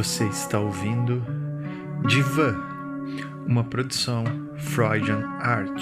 Você está ouvindo Divã, uma produção Freudian Art.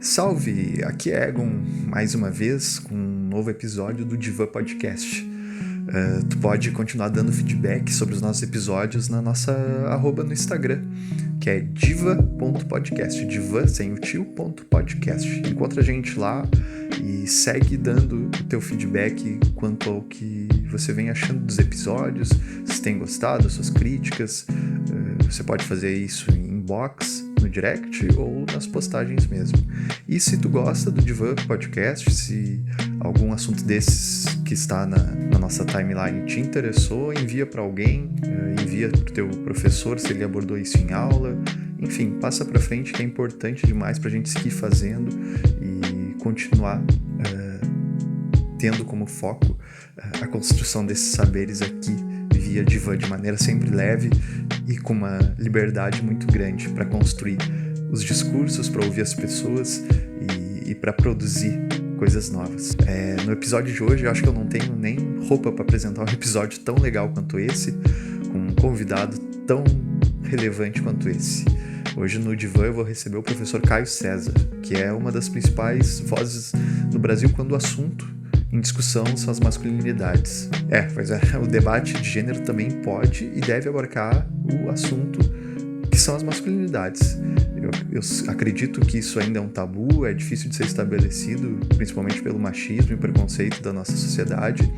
Salve, aqui é Egon, mais uma vez com um novo episódio do Divã Podcast. Tu pode continuar dando feedback sobre os nossos episódios na nossa arroba no Instagram, que é diva.podcast, diva sem o tio.podcast. Encontra a gente lá e segue dando o teu feedback quanto ao que você vem achando dos episódios, se tem gostado, suas críticas. Você pode fazer isso em inbox, no direct ou nas postagens mesmo. E se tu gosta do Divã Podcast, se algum assunto desses que está na nossa timeline te interessou, envia para alguém, envia para o teu professor se ele abordou isso em aula. Enfim, passa para frente, que é importante demais para a gente seguir fazendo e continuar tendo como foco a construção desses saberes aqui via Divã, de maneira sempre leve e com uma liberdade muito grande para construir os discursos, para ouvir as pessoas e para produzir coisas novas. No episódio de hoje, eu acho que eu não tenho nem roupa para apresentar um episódio tão legal quanto esse, com um convidado tão relevante quanto esse. Hoje no Divã eu vou receber o professor Caio César, que é uma das principais vozes no Brasil quando o assunto em discussão são as masculinidades. Pois é, o debate de gênero também pode e deve abarcar o assunto que são as masculinidades. Eu acredito que isso ainda é um tabu, é difícil de ser estabelecido, principalmente pelo machismo e preconceito da nossa sociedade,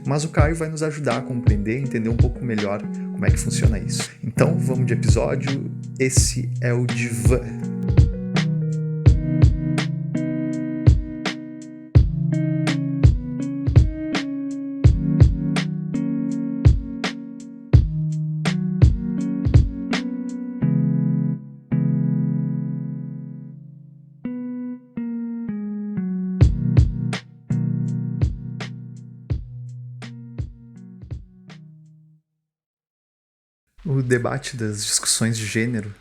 mas o Caio vai nos ajudar a compreender e entender um pouco melhor como é que funciona isso. Então, vamos de episódio. Esse é o Divã. O debate das discussões de gênero,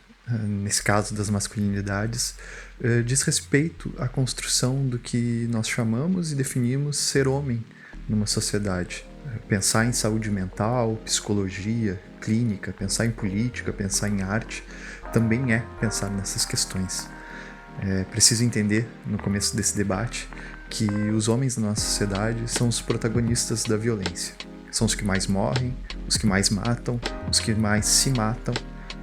nesse caso das masculinidades, diz respeito à construção do que nós chamamos e definimos ser homem numa sociedade. Pensar em saúde mental, psicologia, clínica, pensar em política, pensar em arte, também é pensar nessas questões. É preciso entender, no começo desse debate, que os homens da nossa sociedade são os protagonistas da violência. São os que mais morrem, os que mais matam, os que mais se matam,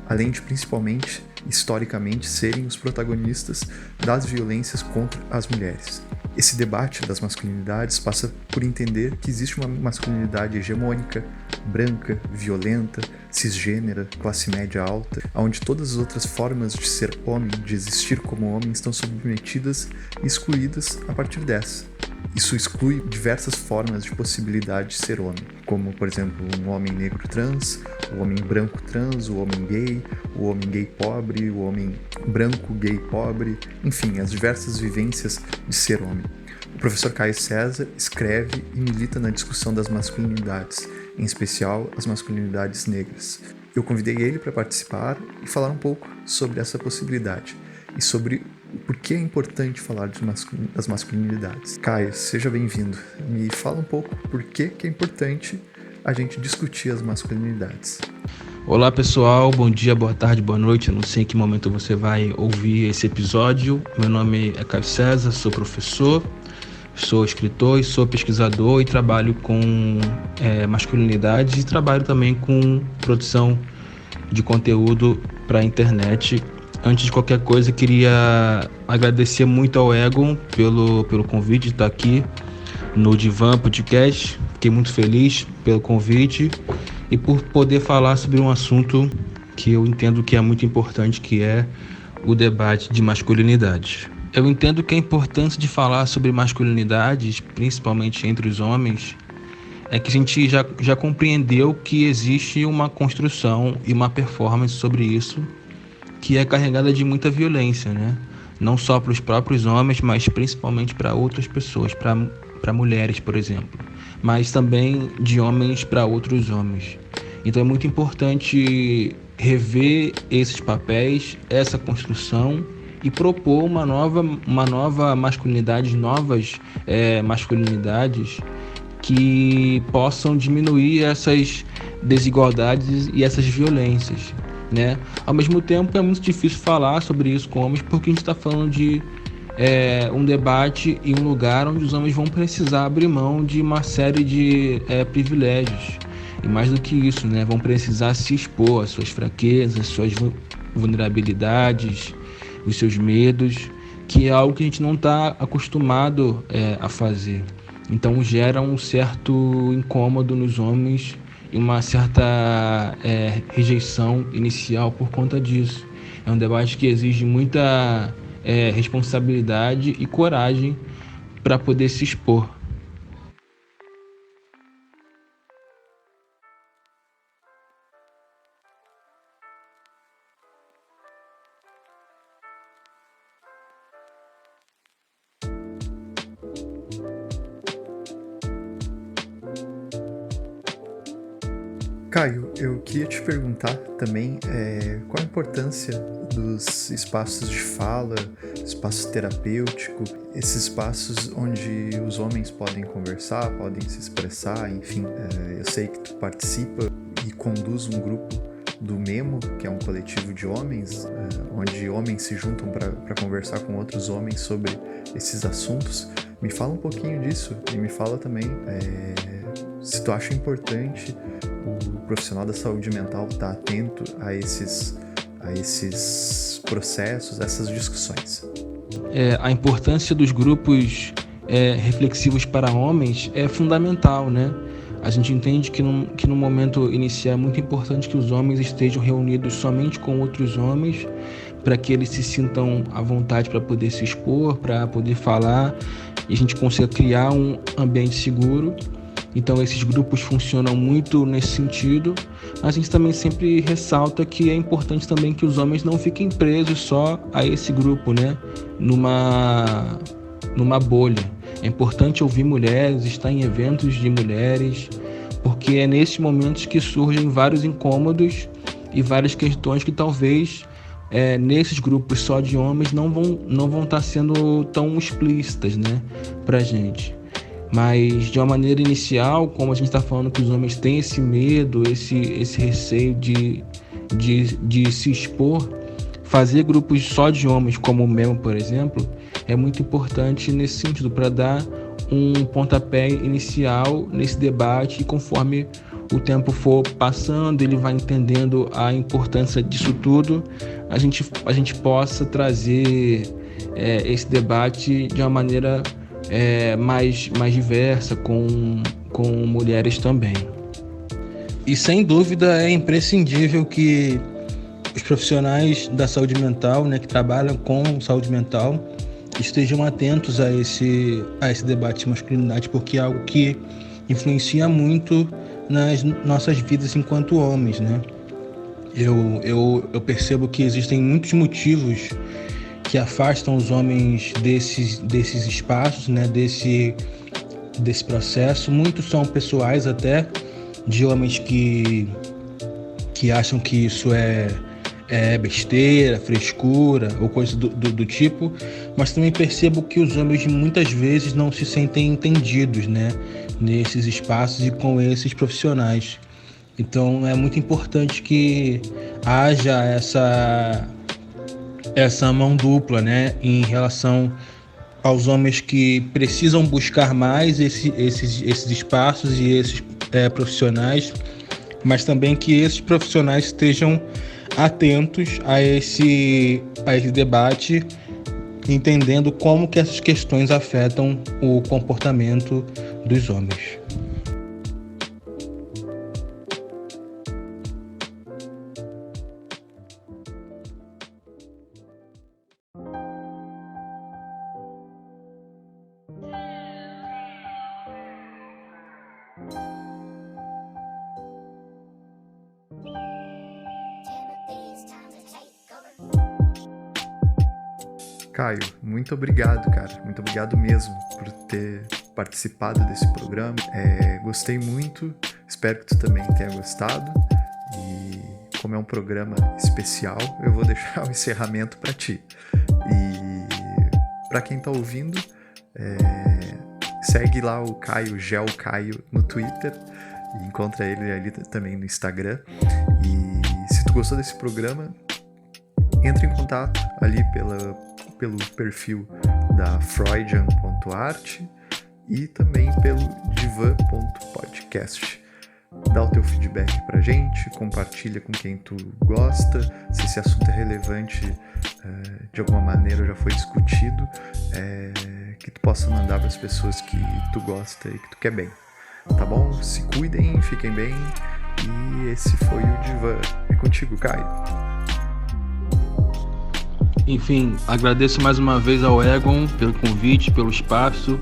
além de, principalmente, historicamente, serem os protagonistas das violências contra as mulheres. Esse debate das masculinidades passa por entender que existe uma masculinidade hegemônica, branca, violenta, cisgênera, classe média alta, onde todas as outras formas de ser homem, de existir como homem, estão submetidas e excluídas a partir dessa. Isso exclui diversas formas de possibilidade de ser homem, como, por exemplo, um homem negro trans, o homem branco trans, o homem gay pobre, o homem branco gay pobre, enfim, as diversas vivências de ser homem. O professor Caio César escreve e milita na discussão das masculinidades, em especial as masculinidades negras. Eu convidei ele para participar e falar um pouco sobre essa possibilidade e sobre por que é importante falar das masculinidades. Caio, seja bem-vindo. Me fala um pouco por que é importante a gente discutir as masculinidades. Olá pessoal, bom dia, boa tarde, boa noite. Eu não sei em que momento você vai ouvir esse episódio. Meu nome é Caio César, sou professor, sou escritor e sou pesquisador e trabalho com masculinidades e trabalho também com produção de conteúdo para a internet. Antes de qualquer coisa, queria agradecer muito ao Egon pelo convite de estar aqui no Divã Podcast. Fiquei muito feliz pelo convite e por poder falar sobre um assunto que eu entendo que é muito importante, que é o debate de masculinidades. Eu entendo que a importância de falar sobre masculinidades, principalmente entre os homens, é que a gente já compreendeu que existe uma construção e uma performance sobre isso que é carregada de muita violência, né? Não só para os próprios homens, mas principalmente para outras pessoas, para mulheres, por exemplo, mas também de homens para outros homens. Então é muito importante rever esses papéis, essa construção e propor uma nova masculinidade, novas masculinidades que possam diminuir essas desigualdades e essas violências, né? Ao mesmo tempo, é muito difícil falar sobre isso com homens, porque a gente está falando de um debate em um lugar onde os homens vão precisar abrir mão de uma série de privilégios. E mais do que isso, né? Vão precisar se expor às suas fraquezas, suas vulnerabilidades, os seus medos, que é algo que a gente não está acostumado a fazer. Então gera um certo incômodo nos homens e uma certa rejeição inicial por conta disso. É um debate que exige muita responsabilidade e coragem para poder se expor. Caio, eu queria te perguntar também qual a importância dos espaços de fala, espaço terapêutico, esses espaços onde os homens podem conversar, podem se expressar, enfim. Eu sei que tu participa e conduz um grupo do Memo, que é um coletivo de homens, onde homens se juntam para conversar com outros homens sobre esses assuntos. Me fala um pouquinho disso e me fala também se tu acha importante o profissional da saúde mental estar atento a esses processos, essas discussões. A importância dos grupos reflexivos para homens é fundamental, né? A gente entende que no momento inicial é muito importante que os homens estejam reunidos somente com outros homens, para que eles se sintam à vontade para poder se expor, para poder falar, e a gente consiga criar um ambiente seguro. Então esses grupos funcionam muito nesse sentido, mas a gente também sempre ressalta que é importante também que os homens não fiquem presos só a esse grupo, né? Numa bolha. É importante ouvir mulheres, estar em eventos de mulheres, porque é nesses momentos que surgem vários incômodos e várias questões que talvez nesses grupos só de homens não vão estar sendo tão explícitas, né, pra gente. Mas de uma maneira inicial, como a gente está falando que os homens têm esse medo, esse receio de se expor, fazer grupos só de homens, como o Memo, por exemplo, é muito importante nesse sentido, para dar um pontapé inicial nesse debate, e conforme o tempo for passando, ele vai entendendo a importância disso tudo, a gente possa trazer esse debate de uma maneira mais diversa, com mulheres também. E sem dúvida é imprescindível que os profissionais da saúde mental, né, que trabalham com saúde mental, estejam atentos a esse debate de masculinidade, porque é algo que influencia muito nas nossas vidas enquanto homens, né? Eu percebo que existem muitos motivos que afastam os homens desses espaços, né, desse processo. Muitos são pessoais até, de homens que acham que isso é besteira, frescura ou coisa do tipo, mas também percebo que os homens muitas vezes não se sentem entendidos, né, nesses espaços e com esses profissionais. Então é muito importante que haja essa mão dupla, né, em relação aos homens que precisam buscar mais esses espaços e esses profissionais, mas também que esses profissionais estejam atentos a esse debate, entendendo como que essas questões afetam o comportamento dos homens. Caio, muito obrigado, cara. Muito obrigado mesmo por ter participado desse programa. Gostei muito, espero que tu também tenha gostado. E como é um programa especial, eu vou deixar o encerramento para ti. E para quem tá ouvindo, segue lá o Caio, Gel Caio, no Twitter. E encontra ele ali também no Instagram. E se tu gostou desse programa, entre em contato ali pelo perfil da Freudian.art e também pelo divan.podcast. Dá o teu feedback pra gente, compartilha com quem tu gosta, se esse assunto é relevante de alguma maneira ou já foi discutido, que tu possa mandar para as pessoas que tu gosta e que tu quer bem. Tá bom? Se cuidem, fiquem bem, e esse foi o Divan. É contigo, Caio. Enfim, agradeço mais uma vez ao Egon pelo convite, pelo espaço,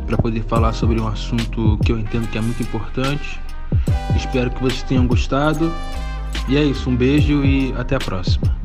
para poder falar sobre um assunto que eu entendo que é muito importante. Espero que vocês tenham gostado. E é isso, um beijo e até a próxima.